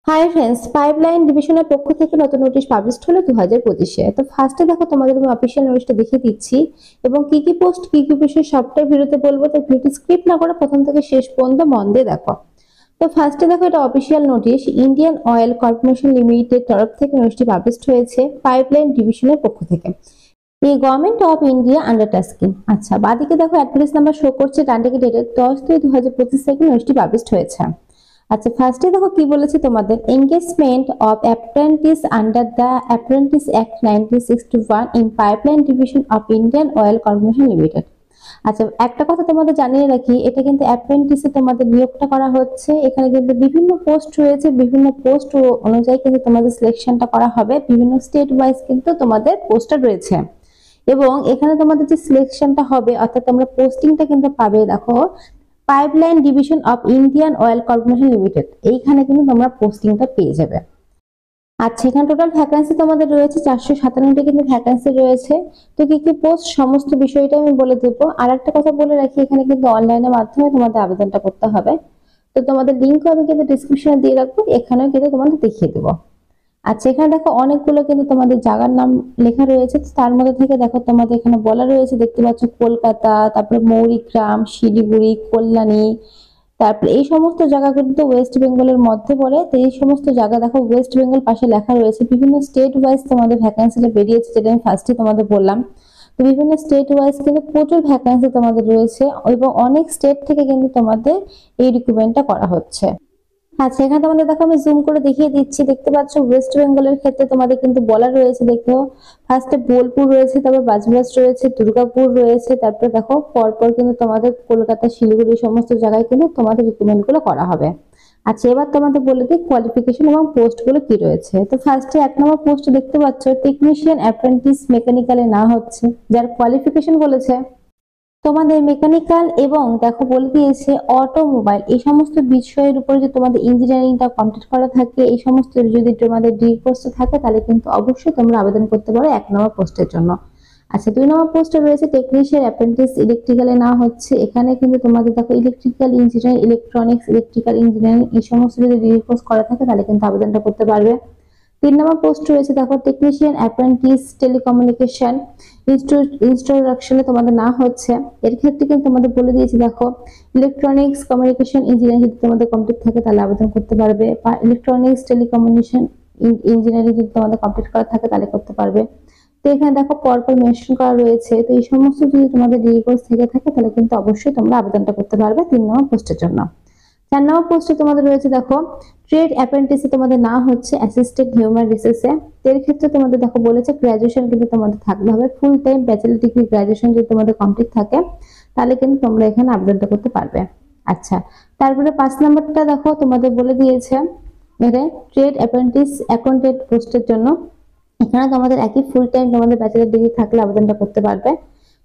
Hi friends, pipeline ডিভিশনের পক্ষ থেকে নতুন নোটিশ পাবলিশড হলো 2025-এ। তো ফার্স্টে দেখো তোমাদের আমি অফিসিয়াল নোটিশটা দেখিয়ে দিচ্ছি এবং কি কি পোস্ট কি কি বিষয় সবটাই ভিডিওতে বলবো। তো ভিডিওটি স্কিপ না করে প্রথম থেকে শেষ পর্যন্ত মন দিয়ে দেখো। তো ফার্স্টে দেখো, এটা official notice Indian oil corporation limited তরফ থেকে নোটিশটি পাবলিশড হয়েছে পাইপলাইন ডিভিশনের পক্ষ থেকে। এই গভর্নমেন্ট অফ ইন্ডিয়া আন্ডারটেকিং। আচ্ছা, বাদিকে দেখো অ্যাডভার্টাইজ নাম্বার শো করছে, ডান দিকে ডেটেড 10/2/2025 তারিখে নোটিশটি পাবলিশড হয়েছে। আচ্ছা, ফার্স্টে দেখো কি বলেছে তোমাদের, engagement of apprentice under the apprentice act 1961 in pipeline division of Indian oil corporation limited. আচ্ছা, একটা কথা তোমাদের জানিয়ে রাখি, এটা কিন্তু অ্যাপ্রেন্টিসে তোমাদের নিয়োগটা করা হচ্ছে। এখানে কিন্তু বিভিন্ন পোস্ট রয়েছে, বিভিন্ন পোস্ট অনুযায়ী কিন্তু তোমাদের সিলেকশনটা করা হবে। বিভিন্ন স্টেট ওয়াইজ কিন্তু তোমাদের পোস্টটা রয়েছে এবং এখানে তোমাদের যে সিলেকশনটা হবে অর্থাৎ তোমরা পোস্টিংটা কিন্তু পাবে দেখো pipeline division of Indian oil corporation limited, এইখানে কিন্তু তোমরা পোস্টিংটা পেয়ে যাবে। আচ্ছা, এখানে টোটাল ভ্যাকান্সি তোমাদের রয়েছে 457টা কিন্তু ভ্যাকান্সি রয়েছে। তো কি কি পোস্ট সমস্ত বিষয়টা আমি বলে দেবো। আর একটা কথা বলে রাখি, এখানে কিন্তু অনলাইনের মাধ্যমে তোমাদের আবেদনটা করতে হবে। তো তোমাদের লিঙ্কও আমি কিন্তু ডিসক্রিপশনে দিয়ে রাখবো, এখানেও কিন্তু তোমাদের দেখিয়ে দেবো। আচ্ছা, এখানে দেখো অনেকগুলো কিন্তু তোমাদের জায়গার নাম লেখা রয়েছে। তার মধ্যে থেকে দেখো তোমাদের এখানে বলা রয়েছে, দেখতে পাচ্ছ কলকাতা, তারপরে মৌরিগ্রাম, শিলিগুড়ি, কল্যাণী, তারপরে এই সমস্ত জায়গা কিন্তু ওয়েস্ট বেঙ্গলের মধ্যে পড়ে। তো এই সমস্ত জায়গা দেখো ওয়েস্ট বেঙ্গল পাশে লেখা রয়েছে। বিভিন্ন স্টেট ওয়াইজ তোমাদের ভ্যাকান্সিটা বেরিয়েছে, যেটা আমি ফার্স্টে তোমাদের বললাম। তো বিভিন্ন স্টেট ওয়াইজ কিন্তু প্রচুর ভ্যাকান্সি তোমাদের রয়েছে এবং অনেক স্টেট থেকে কিন্তু তোমাদের এই রিক্রুটমেন্টটা করা হচ্ছে। আচ্ছা, এখানে তোমাদের দেখো আমি জুম করে দেখিয়ে দিচ্ছি, দেখতে পাচ্ছ ওয়েস্ট বেঙ্গলের ক্ষেত্রে তোমাদের কিন্তু বলা রয়েছে। দেখো ফার্স্টে বোলপুর রয়েছে, তারপর বাজবাস রয়েছে, দুর্গাপুর রয়েছে, তারপরে দেখো পরপর কিন্তু তোমাদের কলকাতা, শিলিগুড়ি সমস্ত জায়গায় কিন্তু তোমাদের রিক্রুটমেন্ট গুলো করা হবে। আচ্ছা, এবার তোমাদের বলে দিই কোয়ালিফিকেশন এবং পোস্ট গুলো কি রয়েছে। তো ফার্স্টে 1 নম্বর পোস্ট দেখতে পাচ্ছ টেকনিশিয়ান অ্যাপ্রেন্টিস মেকানিক্যালে না হচ্ছে, যার কোয়ালিফিকেশন বলেছে তোমাদের মেকানিক্যাল এবং দেখো বলে দিয়েছে অটোমোবাইল, এই সমস্ত বিষয়ের উপরে যে তোমাদের ইঞ্জিনিয়ারিংটা কমপ্লিট করা থাকে, এই সমস্ত যদি তোমাদের ডিগ্রি কোর্স থাকে তাহলে কিন্তু অবশ্যই তোমরা আবেদন করতে পারো 1 নম্বর পোস্টের জন্য। আচ্ছা, 2 নম্বর পোস্টে রয়েছে টেকনিশিয়ান অ্যাপ্রেন্টিস ইলেকট্রিক্যালে না হচ্ছে। এখানে কিন্তু তোমাদের দেখো electrical engineering, electronics, electrical engineering এই সমস্ত যদি ডিগ্রি কোর্স করা থাকে তাহলে কিন্তু আবেদনটা করতে পারবে। 3 নম্বর পোস্ট রয়েছে দেখো টেকনিশিয়ান অ্যাপ্রেন্টিস টেলিকমিউনিকেশন ইনস্ট্রাকশনে তোমাদের না হচ্ছে। এর ক্ষেত্রে কিন্তু তোমাদের বলে দিয়েছি দেখো ইলেকট্রনিক্স কমিউনিকেশন ইঞ্জিনিয়ারিং যদি তোমাদের কমপ্লিট থাকে তাহলে আবেদন করতে পারবে, বা ইলেকট্রনিক্স টেলিকমিউনিকেশন ইঞ্জিনিয়ারিং যদি তোমাদের কমপ্লিট করা থাকে তাহলে করতে পারবে। তো এখানে দেখো পরপর মেনশন করা রয়েছে। তো এই সমস্ত যদি তোমাদের ডিগ্রি কোর্স থেকে থাকে তাহলে কিন্তু অবশ্যই তোমরা আবেদনটা করতে পারবে 3 নম্বর পোস্টের জন্য। 4 নম্বর পোস্টে তোমাদের রয়েছে দেখো ট্রেড অ্যাপ্রেন্টিসে তোমাদের না হচ্ছে অ্যাসিস্ট্যান্ট হিউম্যান রিসোর্সে। এর ক্ষেত্রে তোমাদের দেখো বলেছে গ্রাজুয়েশন কিন্তু তোমাদের থাকতে হবে, full time bachelor degree graduation যদি তোমাদের কমপ্লিট থাকে তাহলে কিন্তু তোমরা এখানে আবেদনটা করতে পারবে। আচ্ছা, তারপরে 5 নম্বরটা দেখো তোমাদের বলে দিয়েছে এটা ট্রেড অ্যাপ্রেন্টিস অ্যাকাউন্টেন্ট পোস্টের জন্য। এখানে তোমাদের একই ফুল টাইম তোমাদের ব্যাচেলর ডিগ্রি থাকলে আবেদনটা করতে পারবে।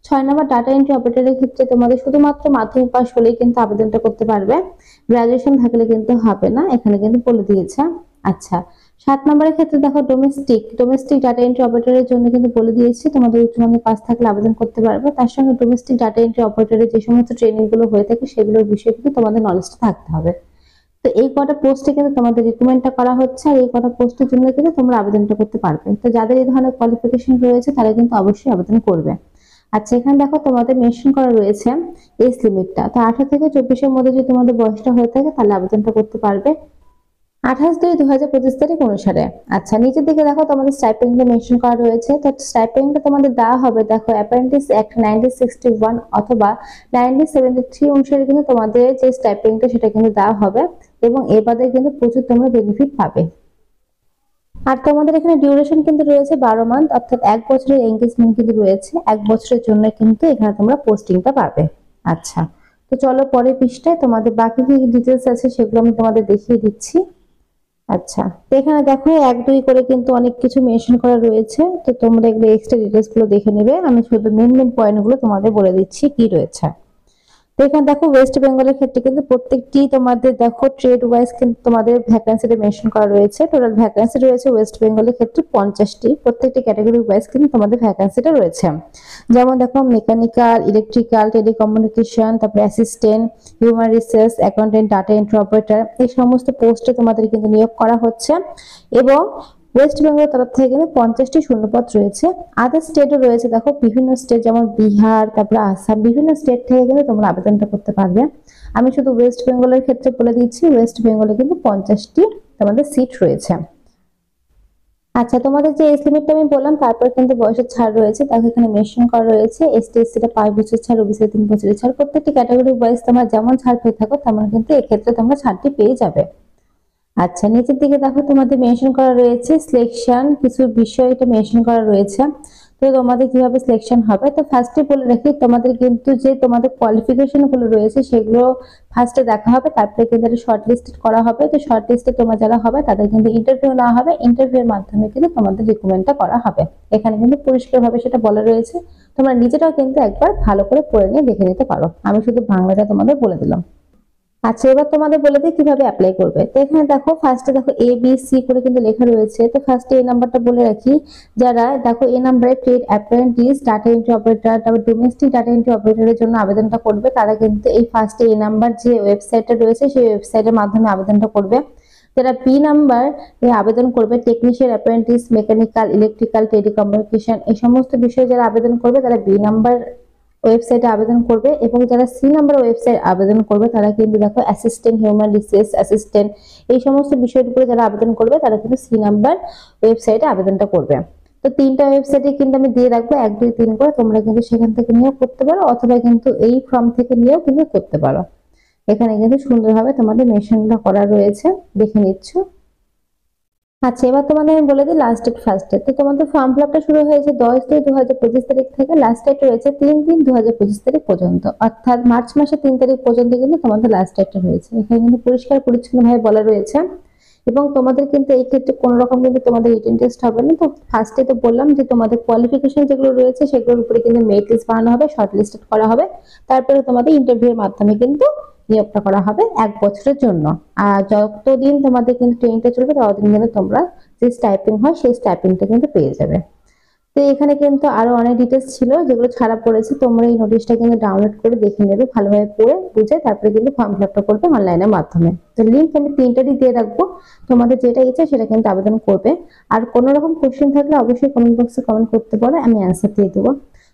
6 নম্বর ডাটা এন্ট্রি অপারেটরের ক্ষেত্রে তোমাদের শুধুমাত্র মাধ্যমিক পাস হলেই কিন্তু আবেদনটা করতে পারবে, গ্রাজুয়েশন থাকলে কিন্তু হবে না, এখানে কিন্তু বলে দিয়েছে। আচ্ছা, 7 নম্বরের ক্ষেত্রে দেখো ডোমেস্টিক ডাটা এন্ট্রি অপারেটরের জন্য কিন্তু বলে দিয়েছে তোমাদের উচ্চ মাধ্যমিক পাস থাকলে আবেদন করতে পারবে। তার সঙ্গে ডোমেস্টিক ডাটা এন্ট্রি অপারেটরের যে সমস্ত ট্রেনিং গুলো হয়ে থাকে সেগুলোর বিষয়ে কিন্তু তোমাদের নলেজটা থাকতে হবে। তো এই কটা পোস্টে কিন্তু তোমাদের রিক্রুটমেন্টটা করা হচ্ছে আর এই কটা পোস্টের জন্য কিন্তু তোমরা আবেদনটা করতে পারবে। তো যাদের এই ধরনের কোয়ালিফিকেশন রয়েছে তারা কিন্তু অবশ্যই আবেদন করবে। আচ্ছা, এখানে দেখো তোমাদের মেনশন করা রয়েছে এজ লিমিটটা। তো 18 থেকে 24-এর মধ্যে যদি তোমাদের বয়সটা হয়ে থাকে তাহলে আবেদনটা করতে পারবে 28/2/2025 তারিখ অনুসারে। আচ্ছা, নিচের দিকে দেখো তোমাদের স্টাইপেন্ডটা মেনশন করা রয়েছে। তো স্টাইপেন্ডটা তোমাদের দেওয়া হবে দেখো অ্যাপ্রেন্টিস অ্যাক্ট 1961 অথবা 1973 অনুসারে কিন্তু তোমাদের যে স্টাইপেন্ডটা সেটা কিন্তু দেওয়া হবে এবং এর বাদে কিন্তু প্রচুর তোমরা বেনিফিট পাবে। আর তোমাদের এখানে ডিউরেশন কিন্তু রয়েছে 12 মান্থ, অর্থাৎ 1 বছরের এঙ্গেজমেন্ট কিন্তু রয়েছে। 1 বছরের জন্য কিন্তু এখানে তোমরা পোস্টিংটা পাবে। আচ্ছা, তো চলো পরের পৃষ্ঠায় তোমাদের বাকি কি ডিটেলস আছে সেগুলো আমি তোমাদের দেখিয়ে দিচ্ছি। আচ্ছা, তো এখানে দেখো 1-2 করে কিন্তু অনেক কিছু মেনশন করা রয়েছে। তো তোমরা এগুলো এক্সট্রা ডিটেলস গুলো দেখে নেবে, আমি শুধু মেন পয়েন্ট গুলো তোমাদের বলে দিচ্ছি কি রয়েছে। তো এখানে দেখো ওয়েস্ট বেঙ্গলের ক্ষেত্রে কিন্তু প্রত্যেকটি তোমাদের দেখো ট্রেড ওয়াইজ কিন্তু তোমাদের ভ্যাকান্সিটা মেনশন করা রয়েছে। টোটাল ভ্যাকান্সি রয়েছে ওয়েস্ট বেঙ্গলের ক্ষেত্রে 50টি, প্রত্যেকটি ক্যাটাগরি ওয়াইজ কিন্তু তোমাদের ভ্যাকান্সিটা রয়েছে। যেমন দেখো মেকানিক্যাল, ইলেকট্রিক্যাল, টেলিকমিউনিকেশন, তারপরে assistant, human resource, accountant, data entry operator, এই সমস্ত পোস্টে তোমাদের কিন্তু নিয়োগ করা হচ্ছে। এবং ওয়েস্ট বেঙ্গল তরফ থেকে কিন্তু 50টি শূন্যপদ রয়েছে। আদার স্টেটও রয়েছে, দেখো বিভিন্ন স্টেট যেমন বিহার, তারপরে আসাম, বিভিন্ন স্টেট থেকে কিন্তু তোমরা আবেদনটা করতে পারবে। আমি শুধু ওয়েস্ট বেঙ্গলের ক্ষেত্রে বলে দিচ্ছি, ওয়েস্ট বেঙ্গলে কিন্তু 50টি তোমাদের সিট রয়েছে। আচ্ছা, তোমাদের যে এজ লিমিটটা আমি বললাম, তারপর কিন্তু বয়সের ছাড় রয়েছে, দেখো এখানে মেনশন করা রয়েছে। এসটি এসসিটা 5 বছর ছাড়, ওবিসি 3 বছরের ছাড়। প্রত্যেকটি ক্যাটাগরি ওয়াইজ তোমরা যেমন ছাড় পেয়ে থাকো তেমন কিন্তু এক্ষেত্রে তোমরা ছাড়টি পেয়ে যাবে। আচ্ছা, নিচের দিকে দেখো তোমাদের মেনশন করা রয়েছে সিলেকশন, কিছু বিষয় এটা মেনশন করা রয়েছে। তো তোমাদের কিভাবে সিলেকশন হবে, তো ফার্স্টে বলে রাখি তোমাদের কিন্তু যে তোমাদের কোয়ালিফিকেশন গুলো রয়েছে সেগুলো ফার্স্টে দেখা হবে, তারপরে কিন্তু এটা শর্ট লিস্টেড করা হবে। তো শর্ট লিস্টে তোমরা যারা হবে তাদের কিন্তু ইন্টারভিউ নেওয়া হবে, ইন্টারভিউর মাধ্যমে কিন্তু তোমাদের রিক্রুটমেন্টটা করা হবে। এখানে কিন্তু পরিষ্কারভাবে সেটা বলা রয়েছে, তোমরা নিজেরাও কিন্তু একবার ভালো করে পড়ে নিয়ে দেখে নিতে পারো। আমি শুধু বাংলাটা তোমাদের বলে দিলাম। আচ্ছা, এবার তোমাদের বলে দিই কিভাবে অ্যাপ্লাই করবে। তো এখানে দেখো ফার্স্টে দেখো এ বি সি করে কিন্তু লেখা রয়েছে। তো ফার্স্টে এই নাম্বারটা বলে রাখি, যারা দেখো এই নাম্বারে trade apprentice, data entry operator, তারপর ডোমেস্টিক ডাটা এন্ট্রি অপারেটরের জন্য আবেদনটা করবে, তারা কিন্তু এই ফার্স্টে এই নাম্বার যে ওয়েবসাইটটা রয়েছে সেই ওয়েবসাইটের মাধ্যমে আবেদনটা করবে। যারা বি নাম্বার আবেদন করবে, technician, apprentice, mechanical, electrical, telecommunication, এই সমস্ত বিষয়ে যারা আবেদন করবে তারা বি নাম্বার ওয়েবসাইটে আবেদন করবে। এবং যারা সি নাম্বার ওয়েবসাইট আবেদন করবে তারা কিন্তু দেখো অ্যাসিস্ট্যান্ট, হিউম্যান রিসোর্স অ্যাসিস্ট্যান্ট, এই সমস্ত বিষয়ের উপরে যারা আবেদন করবে তারা কিন্তু সি নাম্বার ওয়েবসাইটে আবেদনটা করবে। তো তিনটা ওয়েবসাইটে কিন্তু আমি দিয়ে রাখবো 1 2 3 করে, তোমরা কিন্তু সেখান থেকে নিয়েও করতে পারো, অথবা কিন্তু এই ফর্ম থেকে নিয়েও কিন্তু করতে পারো। এখানে কিন্তু সুন্দরভাবে তোমাদের মেনশনটা করা রয়েছে, দেখে নিচ্ছ। আচ্ছা, এবার তোমাদের আমি বলে দিই লাস্ট ডেট ফার্স্ট ডেট। তো তোমাদের ফর্ম ফিল আপটা শুরু হয়েছে 10-2-2025 তারিখ থেকে, লাস্ট ডেট রয়েছে 3-3-2025 তারিখ পর্যন্ত, অর্থাৎ মার্চ মাসের 3 তারিখ পর্যন্ত কিন্তু তোমাদের লাস্ট ডেটটা রয়েছে। এখানে কিন্তু পরিষ্কার পরিচ্ছন্ন ভাবে বলা রয়েছে। এবং তোমাদের কিন্তু এই ক্ষেত্রে কোনো রকম কিন্তু তোমাদের রিটেন টেস্ট হবে না। তো ফার্স্টে তো বললাম যে তোমাদের কোয়ালিফিকেশন যেগুলো রয়েছে সেগুলোর উপরে কিন্তু মেরিট লিস্ট বানানো হবে, শর্ট লিস্টেড করা হবে, তারপরে তোমাদের ইন্টারভিউর মাধ্যমে কিন্তু নিয়োগটা করা হবে 1 বছরের জন্য। আর যতদিন তোমাদের কিন্তু ট্রেনিংটা চলবে ততদিন কিন্তু তোমরা যে স্টাইপেন্ড হয় সেই স্টাইপেন্ডটা কিন্তু পেয়ে যাবে। তো এখানে কিন্তু আরো অনেক ডিটেলস ছিল যেগুলো ছাড়া পড়েছে, তোমরা এই নোটিশটা কিন্তু ডাউনলোড করে দেখে নেবে, ভালোভাবে পড়ে বুঝে তারপরে কিন্তু ফর্ম ফিল আপটা করবে অনলাইনের মাধ্যমে। তো লিংক আমি 3টারই দিয়ে রাখবো, তোমাদের যেটা ইচ্ছা সেটা কিন্তু আবেদন করবে। আর কোনো রকম কোশ্চেন থাকলে অবশ্যই কমেন্ট বক্সে কমেন্ট করতে পারো, আমি অ্যান্সার দিয়ে দেবো।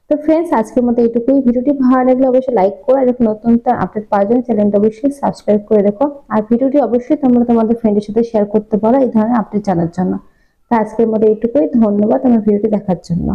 তো ফ্রেন্ডস, আজকের মতো এইটুকুই। ভিডিওটি ভালো লাগলে অবশ্যই লাইক করো, আর এরকম নতুন আপডেট পাওয়ার জন্য চ্যানেলটা অবশ্যই সাবস্ক্রাইব করে রেখো। আর ভিডিওটি অবশ্যই তোমরা তোমাদের ফ্রেন্ডের সাথে শেয়ার করতে পারো এই ধরনের আপডেট জানার জন্য। তো আজকের মতো এইটুকুই, ধন্যবাদ আমার ভিডিওটি দেখার জন্য।